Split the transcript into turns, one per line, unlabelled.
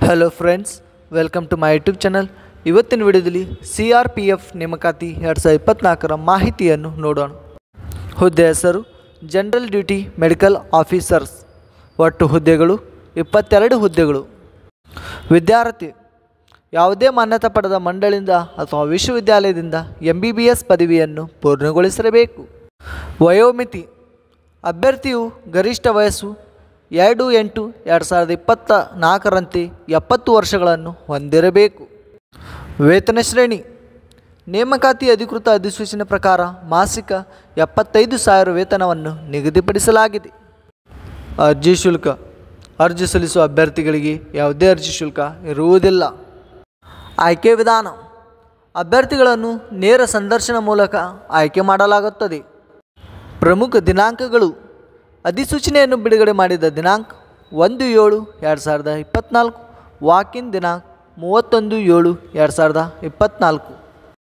Hello friends, welcome to my YouTube channel. ಇವತ್ತಿನ ವಿಡಿಯೋದಲ್ಲಿ CRPF ನೇಮಕಾತಿ 2024ರ ಮಾಹಿತಿಯನ್ನು ನೋಡೋಣ. ಹುದ್ದೆ ಹೆಸರು ಜನರಲ್ ಡ್ಯೂಟಿ ಮೆಡಿಕಲ್ ಆಫೀಸರ್ಸ್. ಒಟ್ಟು ಹುದ್ದೆಗಳು 22 ಹುದ್ದೆಗಳು. ವಿದ್ಯಾರ್ಥಿ ಯಾವುದೇ ಮಾನ್ಯತೆ ಪಡೆದ ಮಂಡಳಿಯಿಂದ ಅಥವಾ ವಿಶ್ವವಿದ್ಯಾಲಯದಿಂದ MBBS ಪದವಿಯನ್ನು ಪೂರ್ಣಗೊಳಿಸಿರಬೇಕು. ವಯೋಮಿತಿ ಅಭ್ಯರ್ಥಿಯು ಗರಿಷ್ಠ ವಯಸ್ಸು 2/8/2024ರಂತೆ 70 ವರ್ಷಗಳನ್ನು ಹೊಂದಿರಬೇಕು. ವೇತನ ಶ್ರೇಣಿ ನೇಮಕಾತಿ ಅಧಿಕೃತ ಅಧಿಸೂಚನೆ ಪ್ರಕಾರ ಮಾಸಿಕ 75,000 ವೇತನವನ್ನು ನಿಗದಿಪಡಿಸಲಾಗಿದೆ. ಅರ್ಜಿ ಶುಲ್ಕ ಅರ್ಜಿ ಸಲ್ಲಿಸುವ ಅಭ್ಯರ್ಥಿಗಳಿಗೆ ಯಾವುದೇ ಅರ್ಜಿ ಶುಲ್ಕ ಇರುವುದಿಲ್ಲ. ಆಯ್ಕೆ ವಿಧಾನ ಅಭ್ಯರ್ಥಿಗಳನ್ನು ನೇರ ಸಂದರ್ಶನ ಮೂಲಕ ಆಯ್ಕೆ ಮಾಡಲಾಗುತ್ತದೆ. ಪ್ರಮುಖ ದಿನಾಂಕಗಳು ಅಧಿಸೂಚನೆಯನ್ನು ಬಿಡುಗಡೆ ಮಾಡಿದ ದಿನಾಂಕ 1/7/2024, ವಾಕಿನ್ ದಿನಾಂಕ 31/7/2024.